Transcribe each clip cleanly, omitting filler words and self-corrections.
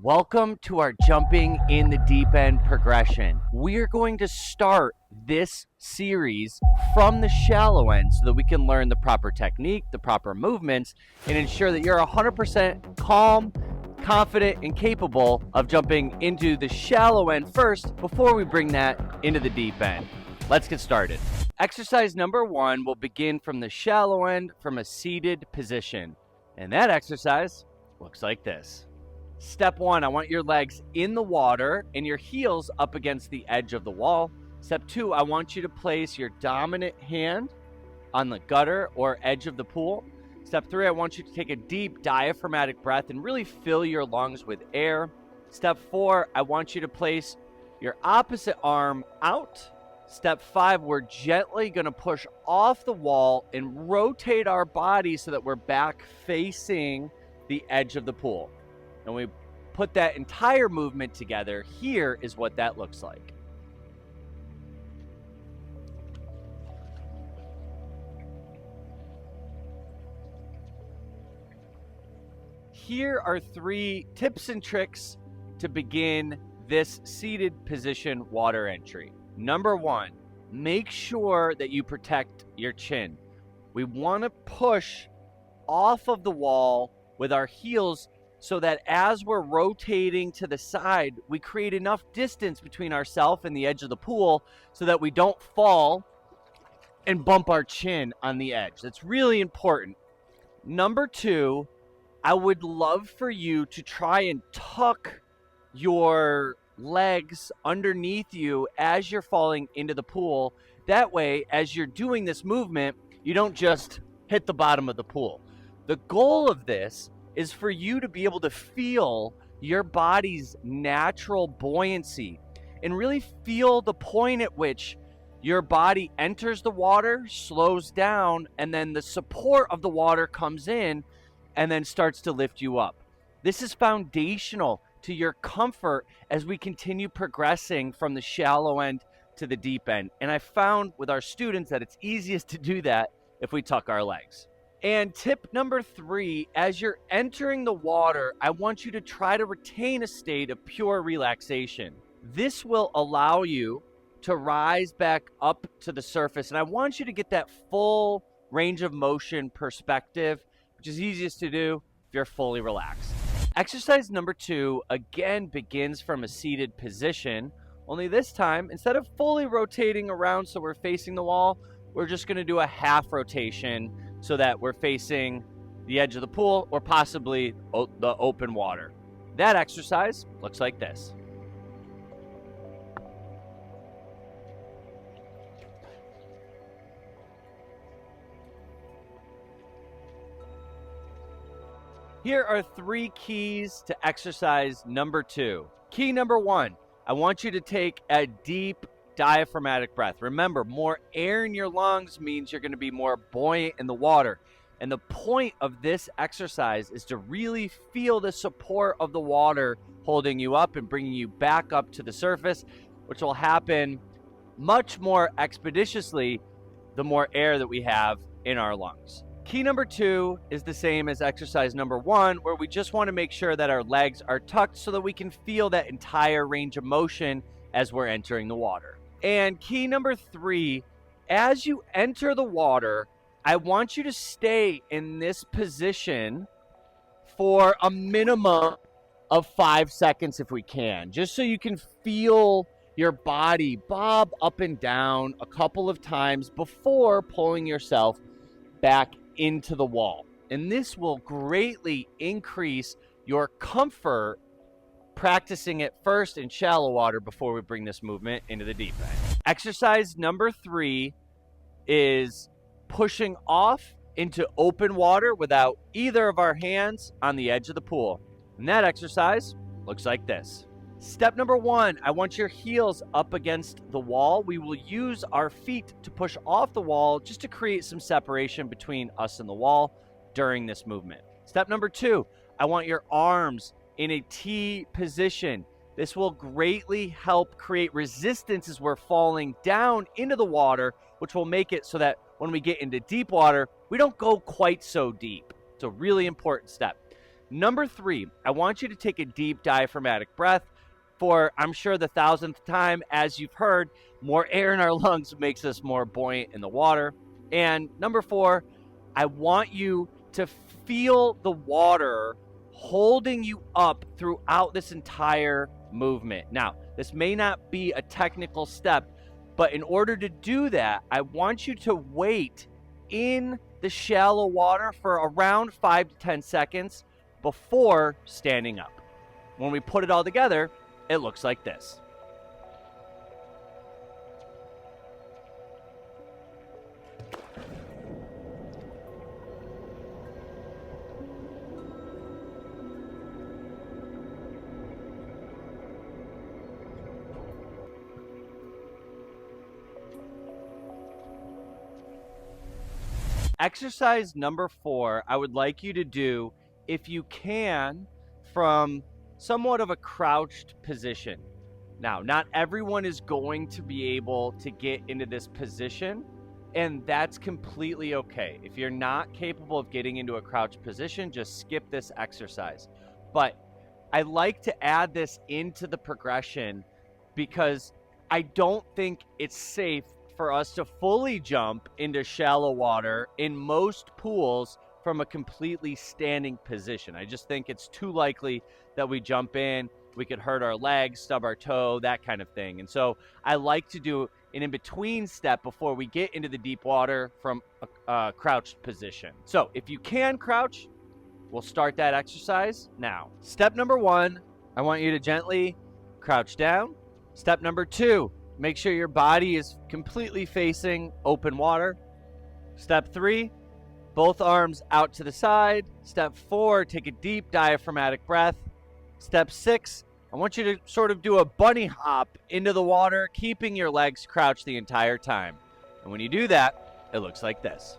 Welcome to our jumping in the deep end progression. We're going to start this series from the shallow end so that we can learn the proper technique, the proper movements, and ensure that you're 100% calm, confident, and capable of jumping into the shallow end first before we bring that into the deep end. Let's get started. Exercise number 1 will begin from the shallow end from a seated position. And that exercise looks like this. Step 1, I want your legs in the water and your heels up against the edge of the wall. Step 2, I want you to place your dominant hand on the gutter or edge of the pool. Step 3, I want you to take a deep diaphragmatic breath and really fill your lungs with air. Step 4, I want you to place your opposite arm out. Step 5, we're gently going to push off the wall and rotate our body so that we're back facing the edge of the pool. And we put that entire movement together. Here is what that looks like. Here are 3 tips and tricks to begin this seated position water entry. Number 1, make sure that you protect your chin. We want to push off of the wall with our heels so that as we're rotating to the side, we create enough distance between ourselves and the edge of the pool so that we don't fall and bump our chin on the edge. That's really important. Number 2, I would love for you to try and tuck your legs underneath you as you're falling into the pool. That way, as you're doing this movement, you don't just hit the bottom of the pool. The goal of this is for you to be able to feel your body's natural buoyancy and really feel the point at which your body enters the water, slows down, and then the support of the water comes in and then starts to lift you up. This is foundational to your comfort as we continue progressing from the shallow end to the deep end. And I found with our students that it's easiest to do that if we tuck our legs. And tip number 3, as you're entering the water, I want you to try to retain a state of pure relaxation. This will allow you to rise back up to the surface. And I want you to get that full range of motion perspective, which is easiest to do if you're fully relaxed. Exercise number 2, again, begins from a seated position, only this time, instead of fully rotating around so we're facing the wall, we're just going to do a half rotation so that we're facing the edge of the pool or possibly the open water. That exercise looks like this. Here are 3 keys to exercise number 2. Key number 1, I want you to take a deep diaphragmatic breath. Remember, more air in your lungs means you're going to be more buoyant in the water. And the point of this exercise is to really feel the support of the water holding you up and bringing you back up to the surface, which will happen much more expeditiously the more air that we have in our lungs. Key number 2 is the same as exercise number 1, where we just want to make sure that our legs are tucked so that we can feel that entire range of motion as we're entering the water. And key number 3, as you enter the water, I want you to stay in this position for a minimum of 5 seconds if we can, just so you can feel your body bob up and down a couple of times before pulling yourself back into the wall. And this will greatly increase your comfort practicing it first in shallow water before we bring this movement into the deep end. Exercise number 3 is pushing off into open water without either of our hands on the edge of the pool. And that exercise looks like this. Step number 1, I want your heels up against the wall. We will use our feet to push off the wall just to create some separation between us and the wall during this movement. Step number 2, I want your arms in a T position. This will greatly help create resistance as we're falling down into the water, which will make it so that when we get into deep water, we don't go quite so deep. It's a really important step. Number 3, I want you to take a deep diaphragmatic breath for, I'm sure, the 1,000th time. As you've heard, more air in our lungs makes us more buoyant in the water. And number 4, I want you to feel the water holding you up throughout this entire movement. Now, this may not be a technical step, but in order to do that, I want you to wait in the shallow water for around 5 to 10 seconds before standing up. When we put it all together, it looks like this. Exercise number 4, I would like you to do, if you can, from somewhat of a crouched position. Now, not everyone is going to be able to get into this position, and that's completely okay. If you're not capable of getting into a crouched position, just skip this exercise. But I like to add this into the progression because I don't think it's safe for us to fully jump into shallow water in most pools from a completely standing position. I just think it's too likely that we jump in, we could hurt our legs, stub our toe, that kind of thing. And so I like to do an in-between step before we get into the deep water from a crouched position. So if you can crouch, we'll start that exercise now. Step number 1, I want you to gently crouch down. Step number 2, make sure your body is completely facing open water. Step 3, both arms out to the side. Step 4, take a deep diaphragmatic breath. Step 6, I want you to sort of do a bunny hop into the water, keeping your legs crouched the entire time. And when you do that, it looks like this.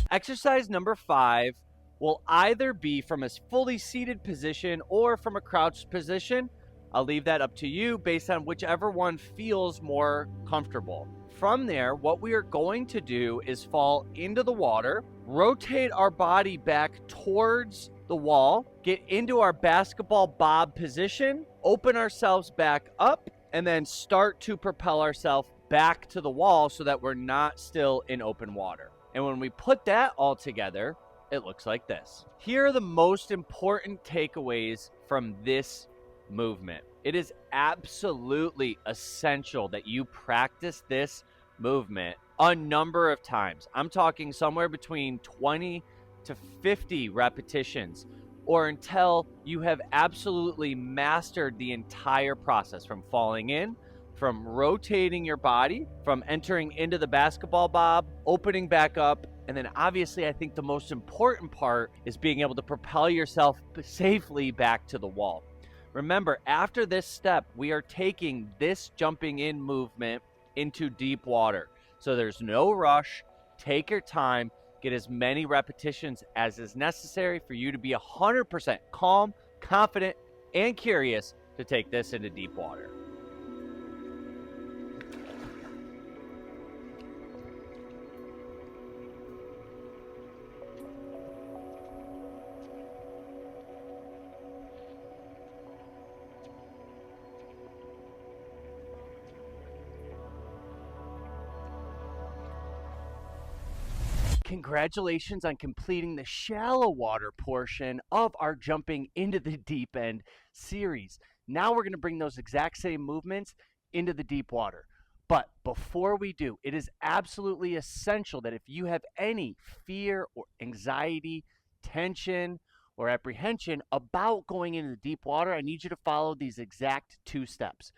Exercise number 5 will either be from a fully seated position or from a crouched position. I'll leave that up to you based on whichever one feels more comfortable. From there, what we are going to do is fall into the water, rotate our body back towards the wall, get into our basketball bob position, open ourselves back up, and then start to propel ourselves back to the wall so that we're not still in open water. And when we put that all together, it looks like this. Here are the most important takeaways from this movement. It is absolutely essential that you practice this movement a number of times. I'm talking somewhere between 20 to 50 repetitions, or until you have absolutely mastered the entire process, from falling in, from rotating your body, from entering into the basketball bob, opening back up, and then obviously I think the most important part is being able to propel yourself safely back to the wall. Remember, after this step, we are taking this jumping in movement into deep water. So there's no rush. Take your time. Get as many repetitions as is necessary for you to be 100% calm, confident, and curious to take this into deep water. Congratulations on completing the shallow water portion of our Jumping into the Deep End series. Now we're going to bring those exact same movements into the deep water. But before we do, it is absolutely essential that if you have any fear or anxiety, tension, or apprehension about going into the deep water, I need you to follow these exact 2 steps.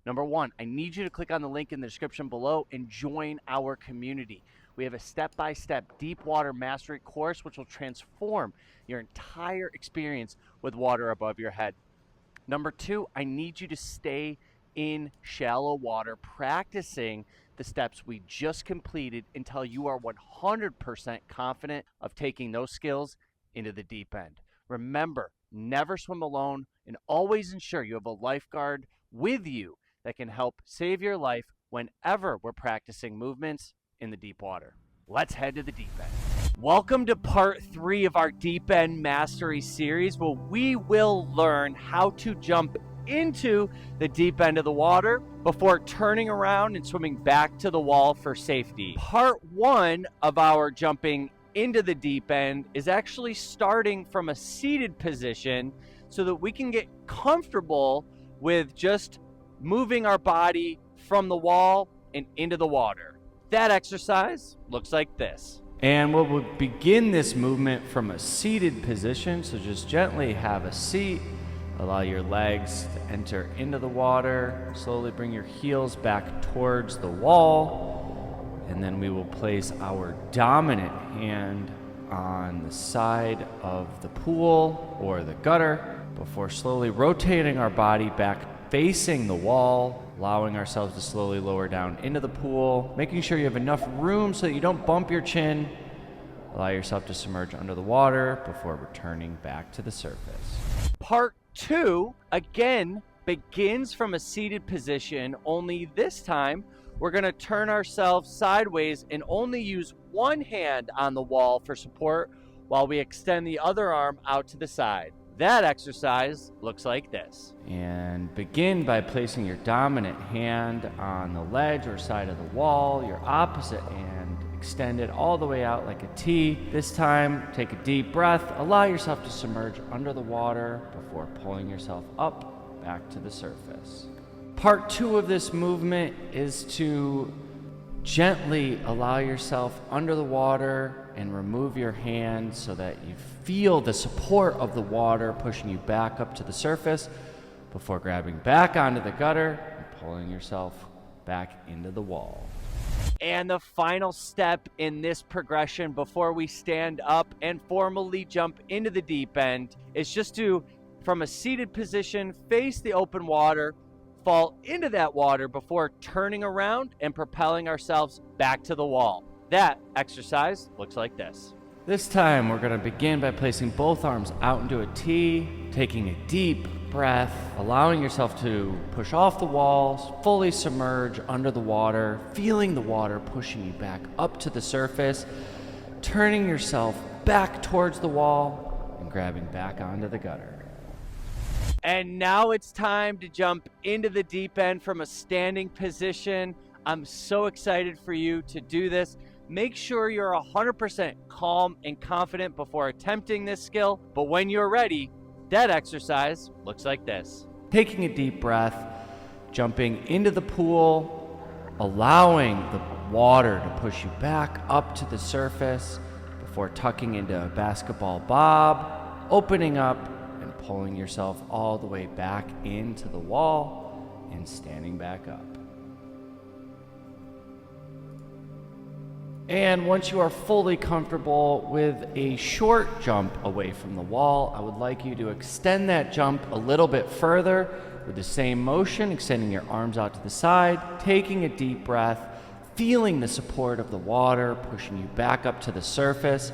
Number 1, I need you to click on the link in the description below and join our community. We have a step-by-step deep water mastery course which will transform your entire experience with water above your head. Number 2, I need you to stay in shallow water practicing the steps we just completed until you are 100% confident of taking those skills into the deep end. Remember, never swim alone, and always ensure you have a lifeguard with you that can help save your life whenever we're practicing movements in the deep water. Let's head to the deep end. Welcome to part 3 of our Deep End Mastery series, where we will learn how to jump into the deep end of the water before turning around and swimming back to the wall for safety. Part 1 of our jumping into the deep end is actually starting from a seated position so that we can get comfortable with just moving our body from the wall and into the water. That exercise looks like this. And we'll begin this movement from a seated position, so just gently have a seat. Allow your legs to enter into the water. Slowly bring your heels back towards the wall. And then we will place our dominant hand on the side of the pool or the gutter before slowly rotating our body back facing the wall, allowing ourselves to slowly lower down into the pool, making sure you have enough room so that you don't bump your chin. Allow yourself to submerge under the water before returning back to the surface. Part 2, again, begins from a seated position, only this time we're going to turn ourselves sideways and only use one hand on the wall for support while we extend the other arm out to the side. That exercise looks like this. And begin by placing your dominant hand on the ledge or side of the wall, your opposite hand extended all the way out like a T. This time, take a deep breath. Allow yourself to submerge under the water before pulling yourself up back to the surface. Part 2 of this movement is to gently allow yourself under the water and remove your hand so that you feel the support of the water pushing you back up to the surface before grabbing back onto the gutter and pulling yourself back into the wall. And the final step in this progression before we stand up and formally jump into the deep end is just to, from a seated position, face the open water, fall into that water before turning around and propelling ourselves back to the wall. That exercise looks like this. This time we're going to begin by placing both arms out into a T, taking a deep breath, allowing yourself to push off the walls, fully submerge under the water, feeling the water pushing you back up to the surface, turning yourself back towards the wall and grabbing back onto the gutter. And now it's time to jump into the deep end from a standing position. I'm so excited for you to do this. Make sure you're 100% calm and confident before attempting this skill, but when you're ready, that exercise looks like this. Taking a deep breath, jumping into the pool, allowing the water to push you back up to the surface before tucking into a basketball bob, opening up and pulling yourself all the way back into the wall and standing back up. And once you are fully comfortable with a short jump away from the wall, I would like you to extend that jump a little bit further with the same motion, extending your arms out to the side, taking a deep breath, feeling the support of the water, pushing you back up to the surface.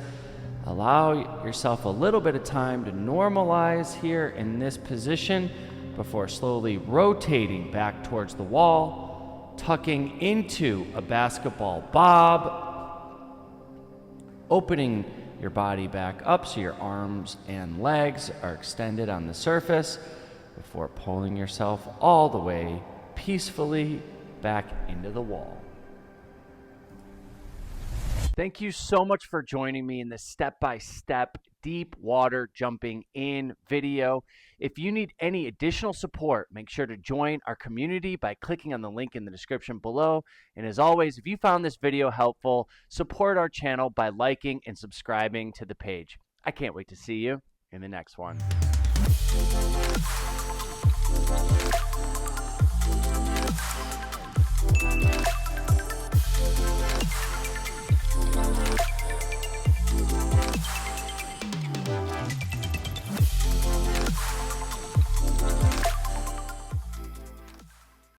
Allow yourself a little bit of time to normalize here in this position before slowly rotating back towards the wall, tucking into a basketball bob, opening your body back up so your arms and legs are extended on the surface before pulling yourself all the way peacefully back into the wall. Thank you so much for joining me in this step-by-step deep water jumping in video. If you need any additional support, make sure to join our community by clicking on the link in the description below. And as always, if you found this video helpful, support our channel by liking and subscribing to the page. I can't wait to see you in the next one.